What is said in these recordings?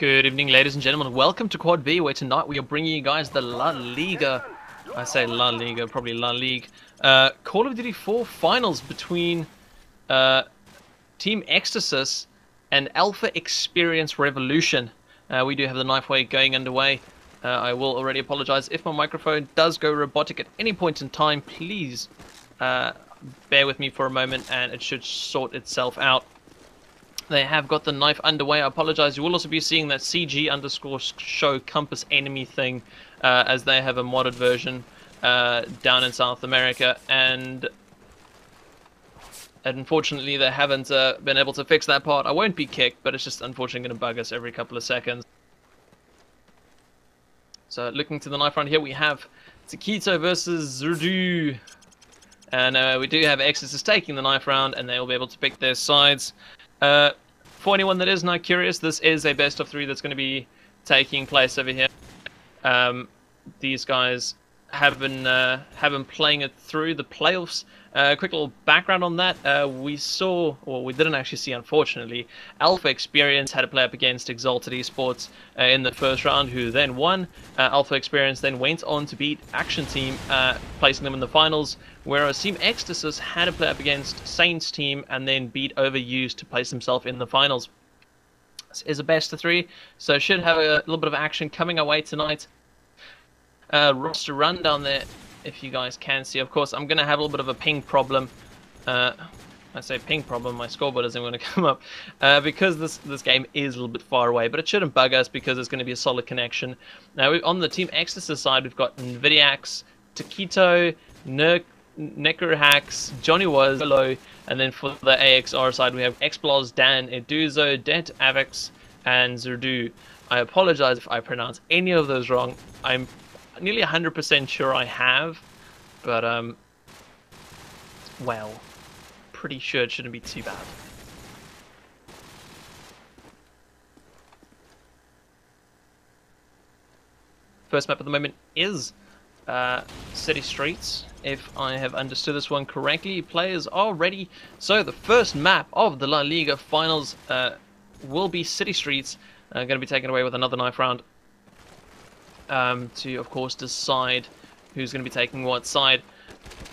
Good evening, ladies and gentlemen. Welcome to Quad B, where tonight we are bringing you guys the La Liga. I say La Liga, probably La Ligue. Call of Duty 4 finals between Team eXtasis and Alpha Xperience Revolution. We do have the knife way going underway. I will already apologize if my microphone does go robotic at any point in time. Please bear with me for a moment and it should sort itself out. They have got the knife underway. I apologize. You will also be seeing that CG_show compass enemy thing as they have a modded version down in South America, and unfortunately they haven't been able to fix that part. I won't be kicked, but it's just unfortunately going to bug us every couple of seconds. So looking to the knife round here, we have Taquito versus Zurdu, and we do have eXtasis taking the knife round, and they will be able to pick their sides. For anyone that is now curious, this is a best of 3 that's going to be taking place over here. These guys have been playing it through the playoffs. Quick little background on that. We saw, or we didn't actually see, unfortunately, Alpha Xperience had to play up against Exalted Esports in the first round, who then won. Alpha Xperience then went on to beat Action Team, placing them in the finals, whereas Team eXtasis had to play up against Saints Team and then beat Overused to place himself in the finals. This is a best of 3, so should have a little bit of action coming our way tonight. Roster run down there, if you guys can see. Of course, I'm going to have a little bit of a ping problem. I say ping problem, my scoreboard isn't going to come up because this game is a little bit far away, but it shouldn't bug us because it's going to be a solid connection. Now, on the Team eXtasis side, we've got Nvidiax, Taquito, Necrohax, Johnny Was, Hello, and then for the AXR side, we have Xplos, Dan, Eduzo, Det, Avex, and Zurdu. I apologize if I pronounce any of those wrong. I'm nearly 100% sure I have, but well, pretty sure it shouldn't be too bad. First map at the moment is City Streets, if I have understood this one correctly. Players are ready, so the first map of the La Liga finals will be City Streets, going to be taken away with another knife round. To, of course, decide who's going to be taking what side.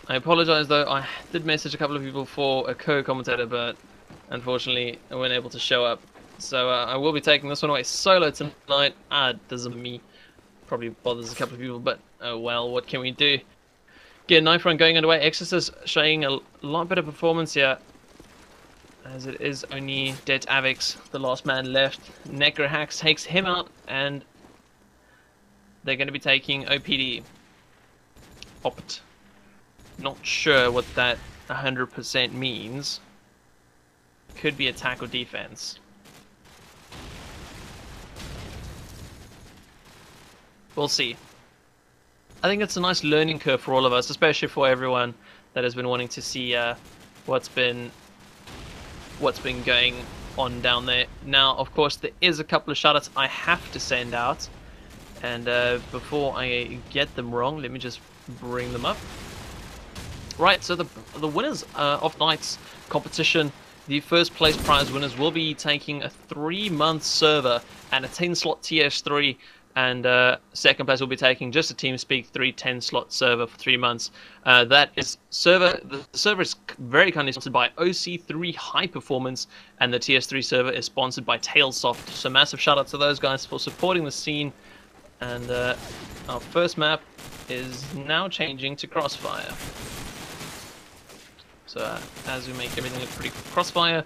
I apologize, though. I did message a couple of people for a co-commentator, but unfortunately I wasn't able to show up. So I will be taking this one away solo tonight. It doesn't me. Probably bothers a couple of people, but oh well, what can we do? Get a knife run going underway. eXtasis showing a lot better performance here, as it is only Det Avex, the last man left. Necrohax takes him out, and they're going to be taking OPD. Opt. Not sure what that 100% means. Could be attack or defense. We'll see. I think it's a nice learning curve for all of us, especially for everyone that has been wanting to see what's been going on down there. Now, of course, there is a couple of shoutouts I have to send out. And before I get them wrong, let me just bring them up. Right, so the winners of tonight's competition, the first place prize winners, will be taking a 3-month server and a 10-slot TS3, and second place will be taking just a TeamSpeak 3 10-slot server for 3 months. That is the server is very kindly sponsored by OC3 High Performance, and the TS3 server is sponsored by Tailsoft. So massive shout out to those guys for supporting the scene. And our first map is now changing to Crossfire. So as we make everything look pretty Crossfire,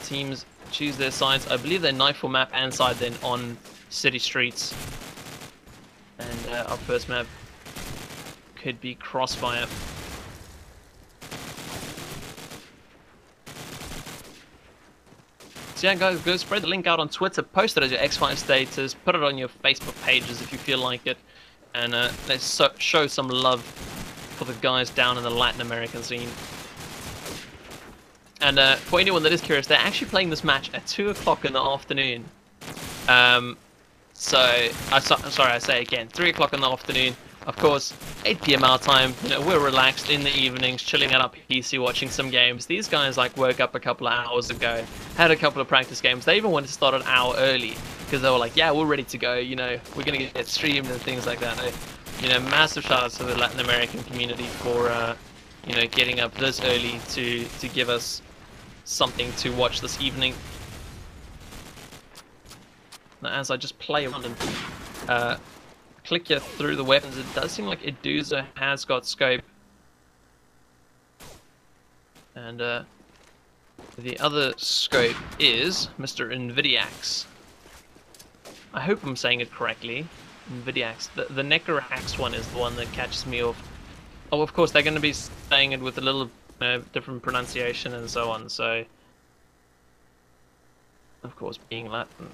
teams choose their sides. I believe they're Nightfall map and side then on City Streets. And our first map could be Crossfire. So yeah, guys, go spread the link out on Twitter, post it as your X5 status, put it on your Facebook pages if you feel like it, and let's show some love for the guys down in the Latin American scene. And for anyone that is curious, they're actually playing this match at 2 o'clock in the afternoon. Sorry, I say again, 3 o'clock in the afternoon. Of course, 8 p.m. our time, you know, we're relaxed in the evenings, chilling at our PC, watching some games. These guys like woke up a couple of hours ago, had a couple of practice games. They even wanted to start an hour early because they were like, yeah, we're ready to go, you know, we're going to get streamed and things like that. You know, massive shout outs to the Latin American community for, you know, getting up this early to give us something to watch this evening. Now, as I just play around and click here through the weapons, it does seem like Eduza has got scope. And the other scope is Mr. Invidiax. I hope I'm saying it correctly. Invidiax. The Necroax one is the one that catches me off. Oh, of course, they're going to be saying it with a little different pronunciation and so on, so... Of course, being Latin.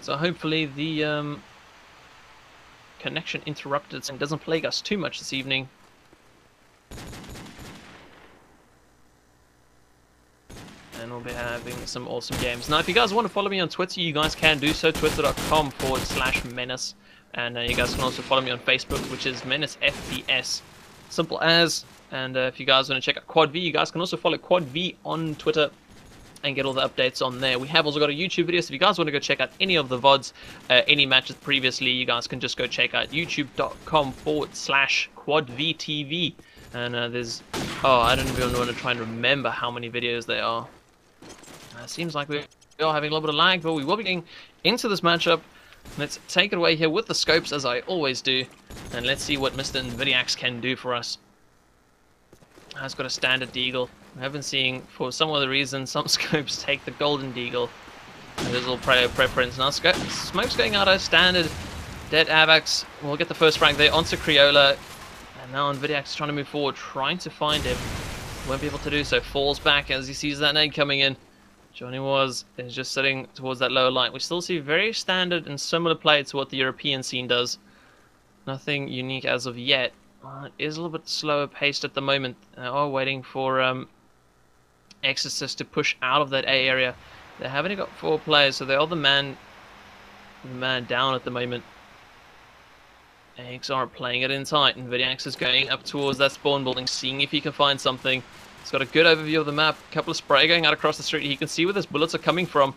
So hopefully the connection interrupted and doesn't plague us too much this evening. And we'll be having some awesome games. Now, if you guys want to follow me on Twitter, you guys can do so. Twitter.com/Menace. And you guys can also follow me on Facebook, which is Menace FPS. Simple as. And if you guys want to check out Quad V, you guys can also follow Quad V on Twitter and get all the updates on there. We have also got a YouTube video, so if you guys want to go check out any of the VODs, any matches previously, you guys can just go check out youtube.com/QuadVTV. And there's, oh, I don't even want to try and remember how many videos there are. Seems like we are having a little bit of lag, but we will be getting into this matchup. Let's take it away here with the scopes, as I always do, and let's see what Mr. Invidiax can do for us. Has got a standard deagle. I have been seeing, for some other reason, some scopes take the golden deagle. There's a little preference. Now smoke's going out as standard. Dead Avax will get the first frag there onto Criolla. And now Invidiax is trying to move forward, trying to find him. Won't be able to do so. Falls back as he sees that nade coming in. Johnny is just sitting towards that lower light. We still see very standard and similar play to what the European scene does. Nothing unique as of yet. It is a little bit slower paced at the moment. They are waiting for eXtasis to push out of that A area. They haven't got 4 players, so they are the man down at the moment. AXR playing it in tight, and Invidiax is going up towards that spawn building, seeing if he can find something. He's got a good overview of the map. A couple of spray going out across the street. He can see where his bullets are coming from.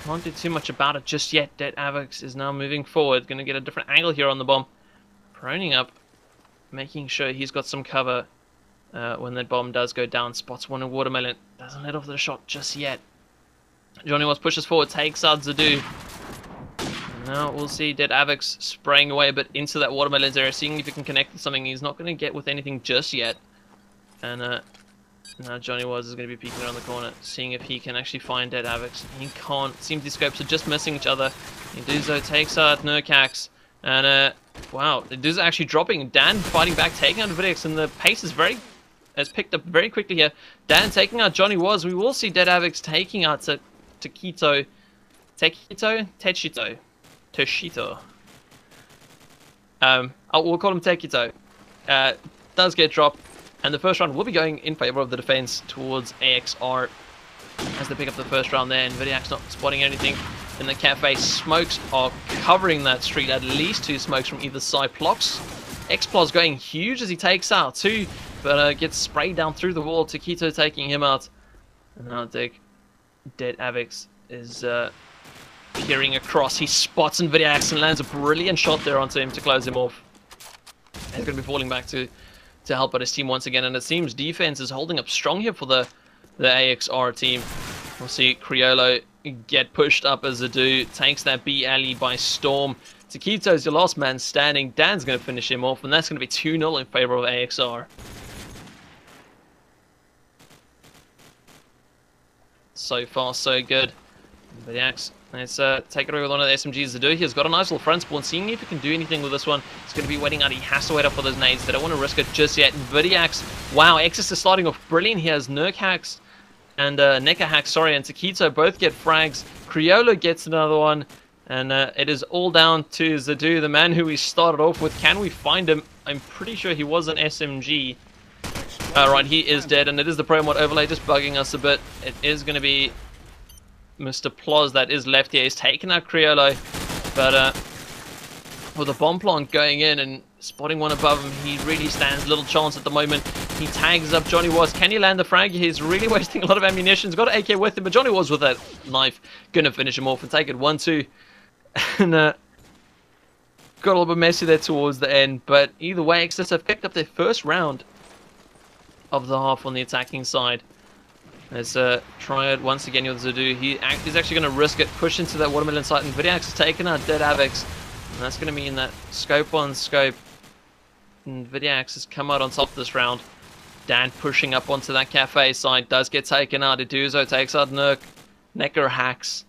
Can't do too much about it just yet. Dead Avax is now moving forward. Going to get a different angle here on the bomb. Proning up, making sure he's got some cover when that bomb does go down. Spots one in Watermelon. Doesn't let off the shot just yet. Johnny pushes forward, takes out Zadu. Now we'll see Dead Avax spraying away a bit into that Watermelons area, seeing if he can connect with something. He's not going to get with anything just yet. And now Johnny is going to be peeking around the corner, seeing if he can actually find Dead Avax. He can't. Seems the scopes are just missing each other. Eduza takes out Nurkax. And wow, Eduza actually dropping. Dan fighting back, taking out Invidiax, and the pace is has picked up very quickly here. Dan taking out Johnny Was. We will see Dead Avax taking out Toshito. We'll call him Tekito. Does get dropped. And the first round will be going in favor of the defense towards AXR as they pick up the first round there. Invidiax not spotting anything in the cafe. Smokes are covering that street. At least 2 smokes from either side. Xplos going huge as he takes out 2, but gets sprayed down through the wall. Taquito taking him out. And now Dead Avax is peering across. He spots Invidiax and lands a brilliant shot there onto him to close him off. He's going to be falling back to help out his team once again, and it seems defense is holding up strong here for the AXR team. We'll see Criollo get pushed up as Zadu takes that B alley by storm. Taquito's your last man standing. Dan's going to finish him off, and that's going to be 2-0 in favor of AXR. So far, so good. But let's take it away with one of the SMGs to do. He's got a nice little front spawn. Seeing if he can do anything with this one. He's going to be waiting out. He has to wait up for those nades. They don't want to risk it just yet. Invidiax, wow, Exis is starting off brilliant. He has Nurkax and Nekahax, sorry, and Taquito both get frags. Criollo gets another one. And it is all down to Zadu, the man who we started off with. Can we find him? I'm pretty sure he was an SMG. Right, he is dead, and it is the Pro Mod overlay just bugging us a bit. It is going to be Mr. Ploz that is left here. He's taken out Criollo, but with a bomb plant going in and spotting one above him, he really stands little chance at the moment. He tags up Johnny Was. Can he land the frag? He's really wasting a lot of ammunition. He's got an AK with him, but Johnny Was with that knife gonna finish him off and take it 1-2. And got a little bit messy there towards the end, but either way, eXtasis have picked up their first round of the half on the attacking side. Let's try it once again with Zadu. He's actually going to risk it, push into that watermelon site, and Vidiax has taken out Dead Avex. And that's going to mean that scope on scope, and Vidiax has come out on top this round. Dan pushing up onto that cafe side, does get taken out. Eduzo takes out Necker hacks.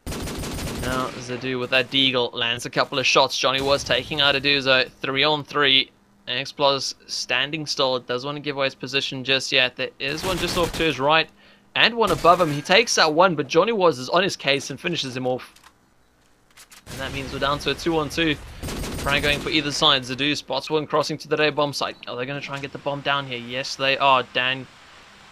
Now Zadu with that deagle lands a couple of shots. Johnny was taking out Eduzo, 3-on-3. Xplos standing still. It doesn't want to give away his position just yet. There is one just off to his right and one above him. He takes out one, but Johnny Was is on his case and finishes him off. And that means we're down to a 2-on-2. Try going for either side. Zadu spots one crossing to the day bomb site. Are they going to try and get the bomb down here? Yes, they are. Dan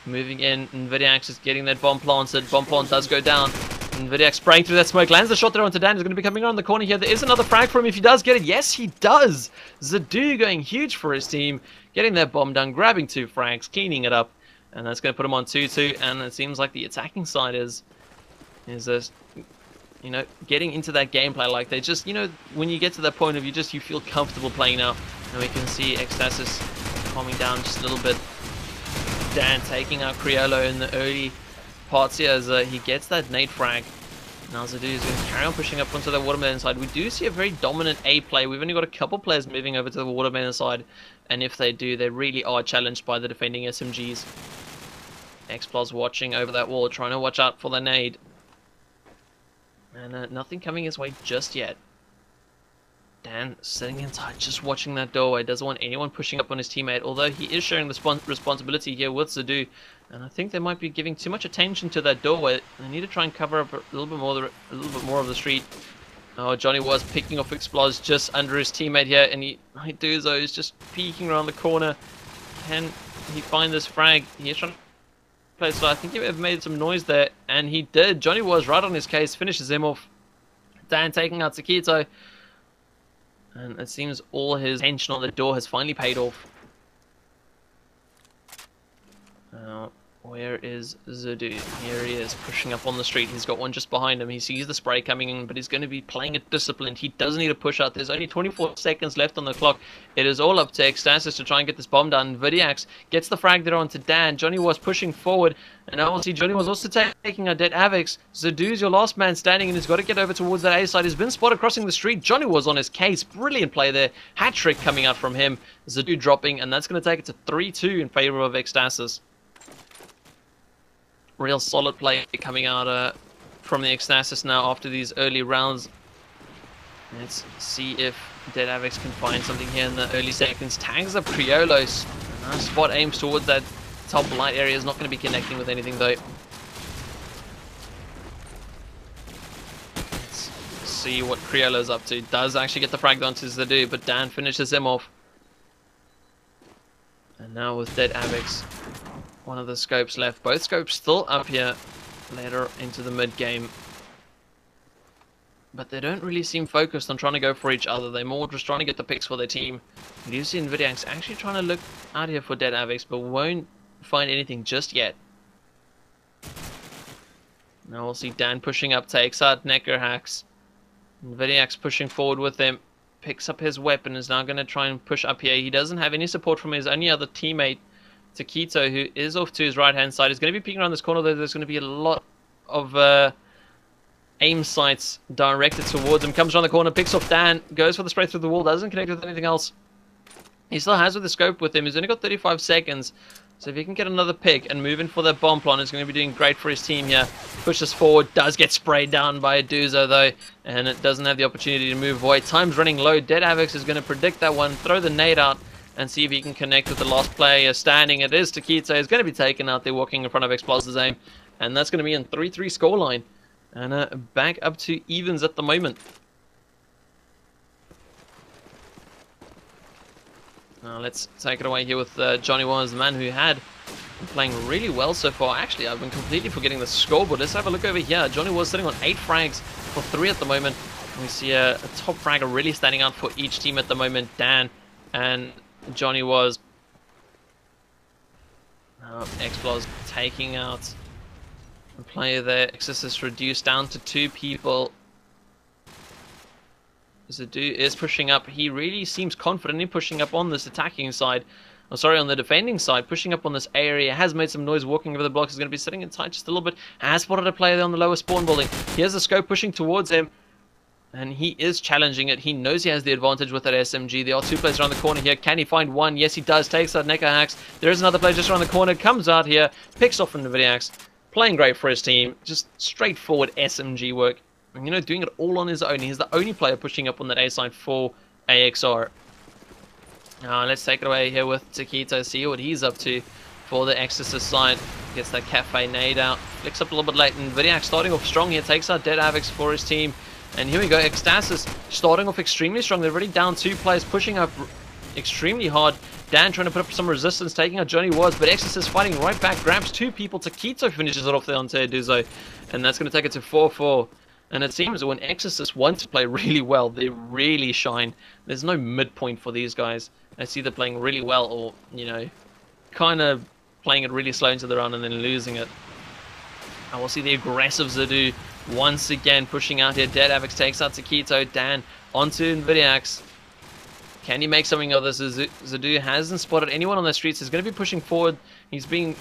moving in, and Vidiax is getting that bomb planted. Bomb plant does go down. And Vidiax spraying through that smoke, lands the shot there onto Dan. He's going to be coming around the corner here. There is another frag for him if he does get it. Yes, he does. Zadu going huge for his team, getting that bomb down, grabbing 2 frags, cleaning it up, and that's going to put him on 2-2. And it seems like the attacking side is you know, getting into that gameplay. Like they just, you know, when you get to that point of you feel comfortable playing now. And we can see eXtasis calming down just a little bit. Dan taking out Criollo in the early parts here as he gets that nade frag. Now Zadu is going to carry on pushing up onto the watermelon side. We do see a very dominant A play. We've only got a couple players moving over to the watermelon side, and if they do, they really are challenged by the defending SMGs. Xplos watching over that wall, trying to watch out for the nade. And nothing coming his way just yet. Dan sitting inside, just watching that doorway. Doesn't want anyone pushing up on his teammate, although he is sharing the responsibility here with Zadu. And I think they might be giving too much attention to that doorway. They need to try and cover up a little bit more of the street. Oh, Johnny was picking off Xplos just under his teammate here, and Eduzo is just peeking around the corner. Can he find this frag? He's trying to play slow. I think he may have made some noise there, and he did. Johnny was right on his case, finishes him off. Dan taking out Sakito. And it seems all his attention on the door has finally paid off. Now, where is Zadu? Here he is, pushing up on the street. He's got one just behind him. He sees the spray coming in, but he's going to be playing it disciplined. He does need to push out. There's only 24 seconds left on the clock. It is all up to eXtasis to try and get this bomb done. Vidiax gets the frag there onto Dan. Johnny was pushing forward, and now we'll see Johnny was also taking a dead Avex. Zadu's your last man standing, and he's got to get over towards that A side. He's been spotted crossing the street. Johnny was on his case. Brilliant play there. Hat trick coming out from him. Zadu dropping, and that's going to take it to 3-2 in favor of eXtasis. Real solid play coming out from the eXtasis now after these early rounds. Let's see if Dead Avex can find something here in the early seconds. Tags up Criolos. Nice spot aims towards that top light area. Is not going to be connecting with anything though. Let's see what Criolo's up to. Does actually get the frag onto Zadu, but Dan finishes him off. And now with Dead Avex, one of the scopes left. Both scopes still up here later into the mid game. But they don't really seem focused on trying to go for each other. They're more just trying to get the picks for their team. Lucy and Vidiax actually trying to look out here for Dead Avex, but won't find anything just yet. Now we'll see Dan pushing up, takes out Necker hacks. And Vidiax pushing forward with him. Picks up his weapon, is now going to try and push up here. He doesn't have any support from his only other teammate, Taquito, who is off to his right hand side. He's going to be peeking around this corner, though. There's going to be a lot of aim sights directed towards him. Comes around the corner, picks off Dan, goes for the spray through the wall, doesn't connect with anything else. He still has with the scope with him. He's only got 35 seconds. So if he can get another pick and move in for that bomb plant, it's going to be doing great for his team here. Pushes forward, does get sprayed down by Eduzo though, and it doesn't have the opportunity to move away. Time's running low. Dead Avex is going to predict that one, throw the nade out, and see if he can connect with the last player standing. It is Taquito. He's going to be taken out there, walking in front of Xplos's aim, and that's going to be in 3-3 scoreline. And back up to evens at the moment. Now let's take it away here with Johnny Was, the man who had been playing really well so far. Actually, I've been completely forgetting the scoreboard. Let's have a look over here. Johnny Was sitting on 8 frags for 3 at the moment. We see a top fragger really standing out for each team at the moment. Dan and Johnny Was. Xplos taking out a player there. eXtasis reduced down to 2 people. Zadu is pushing up. He really seems confident in pushing up on this attacking side. Oh, sorry, on the defending side, pushing up on this area. Has made some noise walking over the blocks. He's going to be sitting in tight just a little bit. Has spotted a player there on the lower spawn building. He has a scope pushing towards him. And he is challenging it. He knows he has the advantage with that SMG. There are 2 players around the corner here. Can he find one? Yes, he does. Takes out Neko Hacks. There is another player just around the corner. Comes out here. Picks off Nvidiax. Playing great for his team. Just straightforward SMG work. And, you know, doing it all on his own. He's the only player pushing up on that A side for AXR. Let's take it away here with Taquito. See what he's up to for the eXtasis side. Gets that cafe nade out. Flicks up a little bit late. Nvidiax starting off strong here. Takes out Dead Avex for his team. And here we go, eXtasis starting off extremely strong. They're already down 2 players, pushing up extremely hard. Dan trying to put up some resistance, taking out Johnny Was, but eXtasis fighting right back, grabs 2 people. Taquito finishes it off there on Teoduzo, and that's going to take it to 4-4. And it seems that when eXtasis want to play really well, they really shine. There's no midpoint for these guys. It's either playing really well or, you know, kind of playing it really slow into the round and then losing it. And we'll see the aggressive Zadu once again pushing out here. Dead Avex takes out Taquito. Dan onto Nvidiax. Can he make something of this? Zadu hasn't spotted anyone on the streets. He's going to be pushing forward. He's being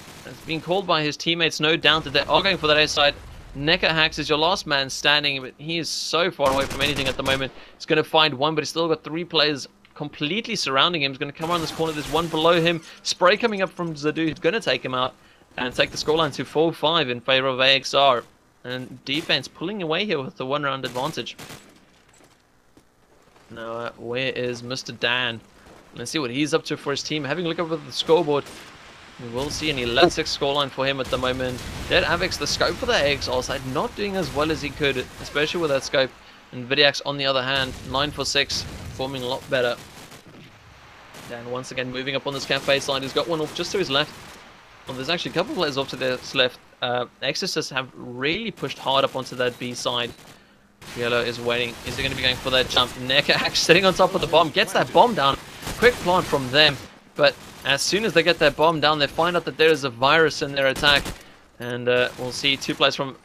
called by his teammates. No doubt that they are going for that A side. Neko Hacks is your last man standing, but he is so far away from anything at the moment. He's going to find one, but he's still got 3 players completely surrounding him. He's going to come around this corner. There's one below him. Spray coming up from Zadu. He's going to take him out and take the scoreline to 4-5 in favor of AXR. And defense pulling away here with the 1-round advantage. Now, where is Mr. Dan? Let's see what he's up to for his team. Having a look over the scoreboard, we will see an 11-6 scoreline for him at the moment. Dead Avex, the scope for the AXR side, not doing as well as he could, especially with that scope. And Nvidiax, on the other hand, 9 for 6, performing a lot better. Dan once again moving up on this cafe side. He's got one off just to his left. Well, there's actually a couple of players off to his left. eXtasis have really pushed hard up onto that B side. Yellow is waiting. Is he going to be going for that jump? Neko Hacks sitting on top of the bomb. Gets that bomb down. Quick plant from them. But as soon as they get that bomb down, they find out that there is a virus in their attack. And we'll see 2 players from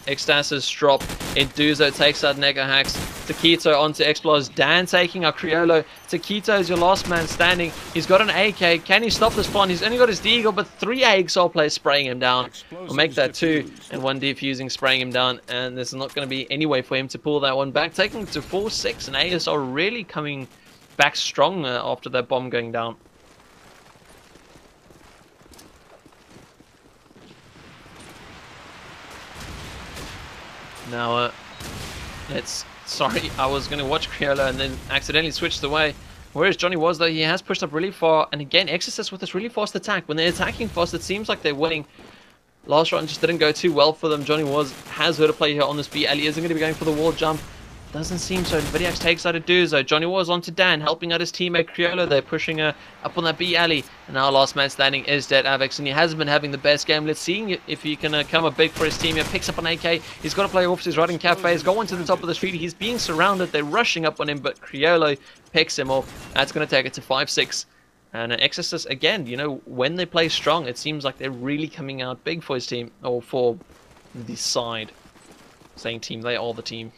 eXtasis drop. Eduzo takes out Neko Hacks. Taquito onto Xplos. Dan taking out Criollo. Taquito is your last man standing. He's got an AK. Can he stop this spawn? He's only got his deagle, but 3 AXL players spraying him down. We'll make that 2, and 1 defusing, spraying him down. And there's not going to be any way for him to pull that one back. Taking it to 4-6, and ASR really coming back strong after that bomb going down. Now, sorry, I was going to watch Criollo and then accidentally switched away. Whereas Johnny Was, though, he has pushed up really far. And again, eXtasis with this really fast attack. When they're attacking fast, it seems like they're winning. Last round just didn't go too well for them. Johnny Was has heard a play here on this B. Ali isn't going to be going for the wall jump. Doesn't seem so. Nvidiax takes out Eduzo. Johnny Was onto Dan, helping out his teammate Criollo. They're pushing up on that B alley. And now last man standing is Dead Avex, and he hasn't been having the best game. Let's see if he can come up big for his team here. Picks up an AK. He's got to play off his riding cafes. Go on to the top of the street. He's being surrounded. They're rushing up on him, but Criollo picks him off. That's going to take it to 5-6. And eXtasis, again, you know, when they play strong, it seems like they're really coming out big for his team, or for the side. Saying team, they are the team.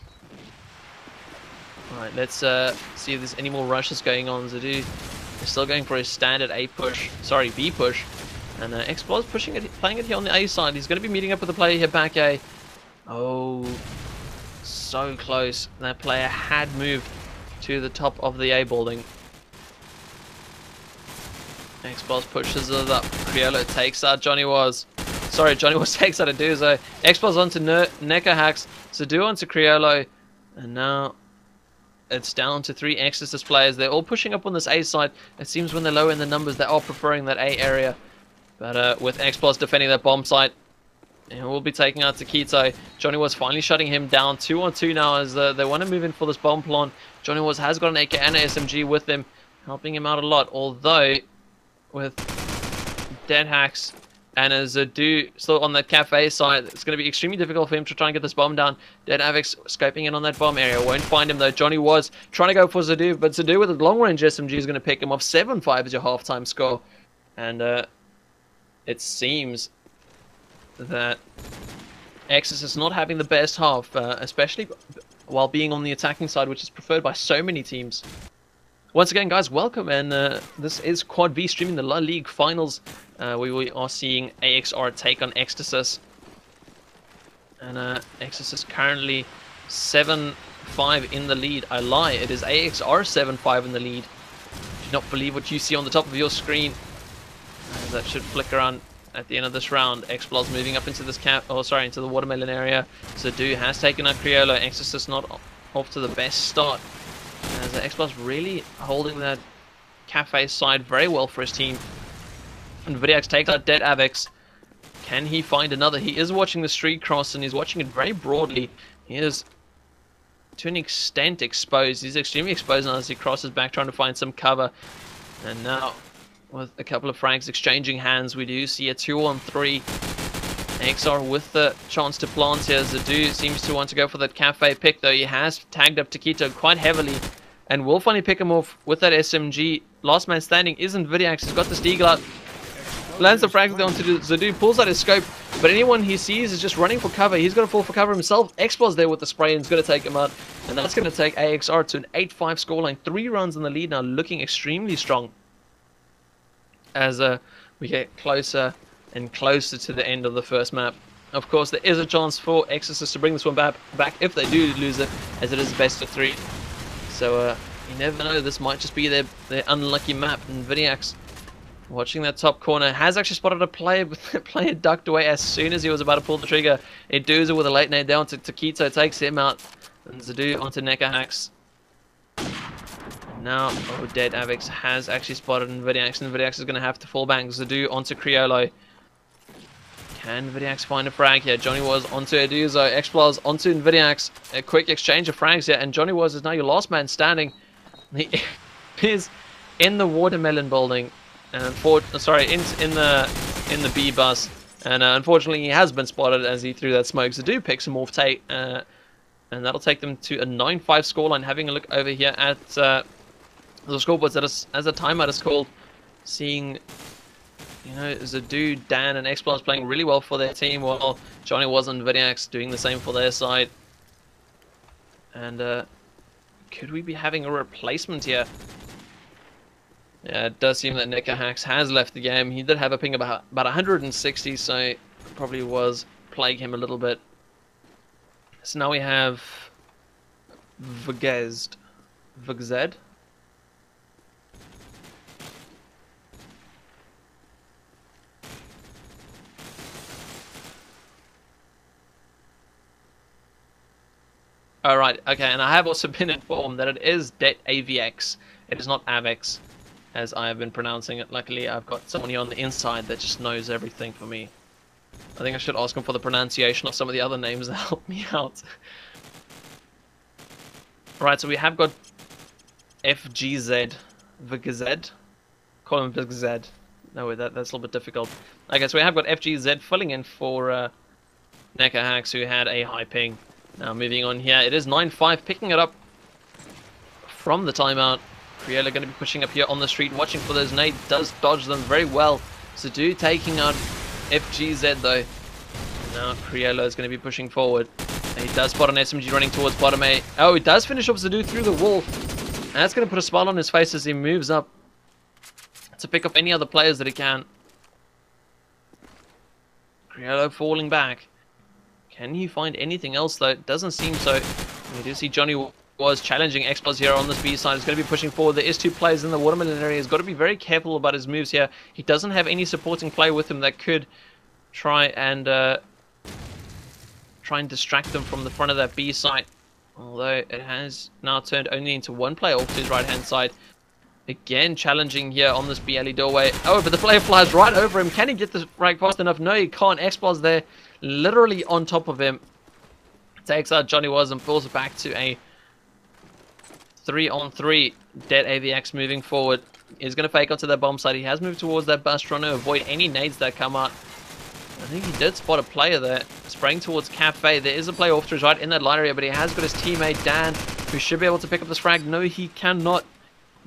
Alright, let's see if there's any more rushes going on. Zadu is still going for his standard A push, sorry, B push. And Xplos pushing it, playing it here on the A side. He's going to be meeting up with the player here back A. Oh, so close. That player had moved to the top of the A building. Xplos pushes it up. Criollo takes out Johnny Was. Sorry, Johnny Was takes out Eduzo. Xplos onto Neko Hacks. Zadu onto Criollo. And now it's down to 3 eXtasis players. They're all pushing up on this A side. It seems when they're low in the numbers, they are preferring that A area. But with Xplos defending that bomb site, and we'll be taking out Taquito. Johnny Was finally shutting him down. 2-on-2 now as they want to move in for this bomb plant. Johnny Was has got an AK and an SMG with him. helping him out a lot. Although, with Dead Hacks and a Zadu still on that cafe side, it's going to be extremely difficult for him to try and get this bomb down. Dead Havix scoping in on that bomb area. Won't find him though. Johnny was trying to go for Zadu, but Zadu with a long-range SMG is going to pick him off. 7-5 is your halftime score. And it seems that eXtasis is not having the best half, especially while being on the attacking side, which is preferred by so many teams. Once again, guys, welcome, and this is Quad V streaming the La Ligue finals. We are seeing AXR take on eXtasis, and eXtasis currently 7-5 in the lead. I lie, it is AXR 7-5 in the lead. Do not believe what you see on the top of your screen. That should flick around at the end of this round. Xplos moving up into this into the watermelon area. Zadu has taken out Criollo. eXtasis not off to the best start, as Xplos really holding that cafe side very well for his team. And Vidiax takes out Dead Avex. Can he find another? He is watching the street cross, and he's watching it very broadly. He is, to an extent, exposed. He's extremely exposed now as he crosses back, trying to find some cover. And now, with a couple of frags exchanging hands, we do see a 2-on-3. XR with the chance to plant here. Zadu seems to want to go for that cafe pick, though. He has tagged up Taquito quite heavily and will finally pick him off with that SMG. Last man standing isn't Vidiax. He's got the Steagle out. Lands the frag onto Zadu, pulls out his scope, but anyone he sees is just running for cover. He's going to fall for cover himself. Xplos there with the spray and is going to take him out. And that's going to take AXR to an 8-5 scoreline. 3 runs in the lead now, looking extremely strong as we get closer and closer to the end of the first map. Of course, there is a chance for eXtasis to bring this one back if they do lose it, as it is best of 3. So you never know, this might just be their unlucky map. And Vidiax, watching that top corner, has actually spotted a player, but the player ducked away as soon as he was about to pull the trigger. Eduza with a late nade down to Taquito, takes him out. And Zadu onto Necker Hacks. Now, Dead Avex has actually spotted Vidiax, and Vidiax is going to have to fall back. Zadu onto Criollo. Can Vidiax find a frag here? Johnny was onto Eduzo. Xplos onto Vidiax. A quick exchange of frags here, and Johnny was is now your last man standing. He is in the watermelon building, and in the B bus, and unfortunately he has been spotted as he threw that smoke. Zadu picks him off, and that'll take them to a 9-5 scoreline. Having a look over here at the scoreboards as a timeout is called, seeing, you know, Zadu, Dan, and Xplos playing really well for their team, while Johnny was and Vidiax doing the same for their side. And could we be having a replacement here? Yeah, it does seem that Necker Hacks has left the game. He did have a ping about 160, so it probably was plaguing him a little bit. So now we have Vgzed. Alright, okay, and I have also been informed that it is Det AVX. It is not AVX, as I have been pronouncing it. Luckily, I've got someone here on the inside that just knows everything for me. I think I should ask him for the pronunciation of some of the other names that help me out. Right, so we have got FGZ. Vgz. Call him Vgz. No, that's a little bit difficult. Okay, so we have got FGZ filling in for Necker Hacks, who had a high ping. Now moving on here, it is 9-5, picking it up from the timeout. Criollo going to be pushing up here on the street, watching for those nades, does dodge them very well. Zadu taking out FGZ though. Now Criollo is going to be pushing forward. And he does spot an SMG running towards bottom A. Oh, he does finish off Zadu through the wall. And that's going to put a smile on his face as he moves up to pick up any other players that he can. Criollo falling back. Can he find anything else though? It doesn't seem so. We do see Johnny was challenging Xplos here on this B side. He's going to be pushing forward. There is 2 players in the watermelon area. He's got to be very careful about his moves here. He doesn't have any supporting play with him that could try and distract them from the front of that B site. Although it has now turned only into 1 player off to his right hand side. Again challenging here on this B alley doorway. Oh, but the player flies right over him. Can he get the frag fast enough? No, he can't. Xplos there, literally on top of him. Takes out Johnny Was and pulls it back to a 3-on-3. Dead AVX moving forward. He's going to fake onto that bomb site. He has moved towards that bus trying to avoid any nades that come out. I think he did spot a player there, spraying towards Cafe. There is a player off to his right in that light area, but he has got his teammate Dan, who should be able to pick up this frag. No, he cannot.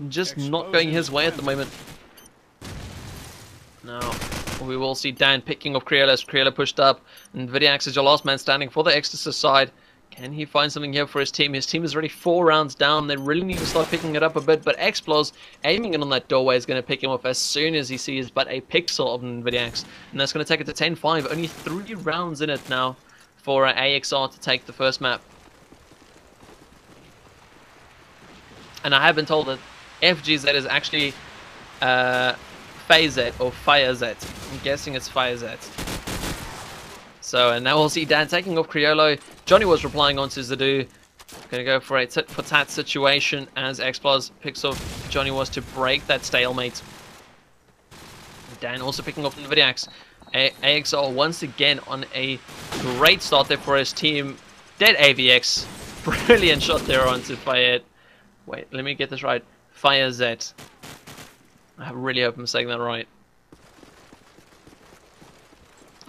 Just not going his way at the moment. Now, we will see Dan picking off Criollo as Criollo pushed up. And Vidiax is your last man standing for the eXtasis side. Can he find something here for his team? His team is already 4 rounds down. They really need to start picking it up a bit. But Xplos aiming in on that doorway is going to pick him up as soon as he sees but a pixel of Vidiax. And that's going to take it to 10-5. Only 3 rounds in it now for AXR to take the first map. And I have been told that FGZ is actually FaZet or FireZ. I'm guessing it's FireZ. So, and now we'll see Dan taking off Criollo. Johnny was replying onto Zadu. Gonna go for a tit-for-tat situation as Xplos picks off Johnny was to break that stalemate. Dan also picking off Vidiax. AXR once again on a great start there for his team. Dead AVX. Brilliant shot there onto Fire. Wait, let me get this right. FireZ. I really hope I'm saying that right.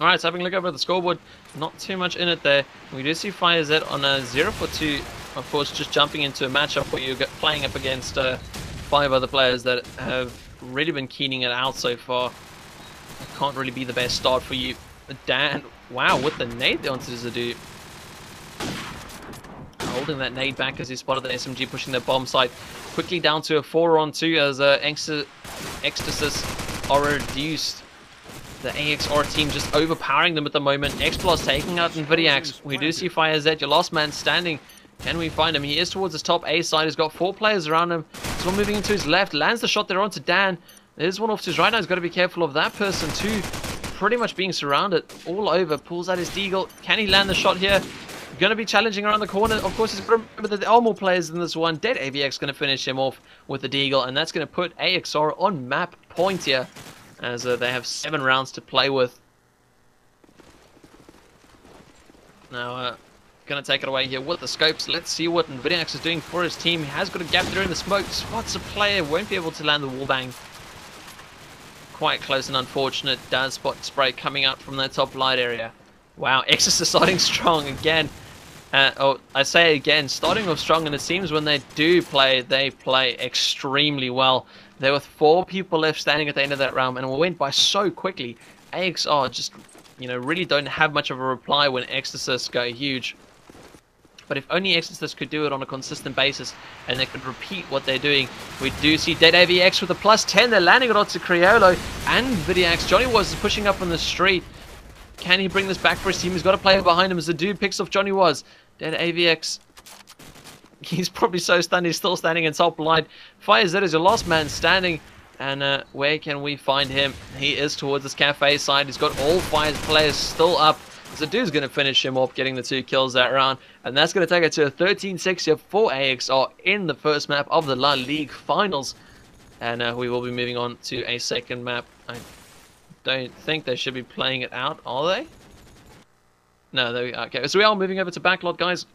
Alright, so having a look over at the scoreboard, not too much in it there. We do see FireZ on a 0-for-2, of course, just jumping into a matchup where you're playing up against 5 other players that have really been keening it out so far. It can't really be the best start for you. Dan, wow, with the nade there onto Zadu. Holding that nade back as he spotted the SMG pushing their bomb site. Quickly down to a 4-on-2 as eXtasis are reduced. The AXR team just overpowering them at the moment. Xplos taking out Vidiax. We do see FireZ, your last man standing. Can we find him? He is towards his top A side. He's got 4 players around him. He's one moving into his left. Lands the shot there onto Dan. There's one off to his right now. He's got to be careful of that person too. Pretty much being surrounded all over. Pulls out his deagle. Can he land the shot here? Going to be challenging around the corner. Of course, he's got to remember that there are more players in this one. Dead AVX going to finish him off with the deagle. And that's going to put AXR on map point here, as they have 7 rounds to play with. Now, going to take it away here with the scopes. Let's see what Vidiax is doing for his team. He has got a gap there in the smoke. Spots a player. Won't be able to land the wallbang. Quite close and unfortunate. Does spot spray coming out from that top light area. Wow, Exodus is starting strong again. I say again, starting off strong, and it seems when they do play, they play extremely well. There were 4 people left standing at the end of that round, and it went by so quickly. AXR just, really don't have much of a reply when eXtasis go huge. But if only eXtasis could do it on a consistent basis, and they could repeat what they're doing. We do see Dead AVX with a +10. They're landing it onto Criollo and Vidiax. Johnny was pushing up on the street. Can he bring this back for his team? He's got a player behind him as the dude picks off Johnny was. Dead AVX. He's probably so stunned he's still standing in top line. FireZ is your last man standing. And where can we find him? He is towards this cafe side. He's got all 5 players still up. So dude's going to finish him off, getting the 2 kills that round. And that's going to take it to a 13-6 here for AXR in the first map of the La Ligue Finals. And we will be moving on to a second map. I don't think they should be playing it out, are they? No, there we go. Okay, so we are moving over to backlot, guys.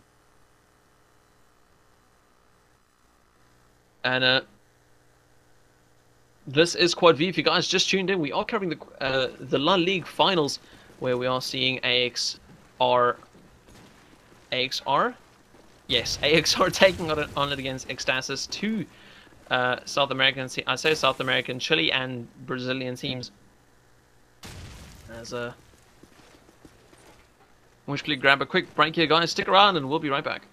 And this is Quad V. If you guys just tuned in, we are covering the La Ligue Finals, where we are seeing AXR. Yes, AXR taking on it against eXtasis, 2 South American, I say South American, Chile and Brazilian teams. As which click grab a quick break here, guys. Stick around and we'll be right back.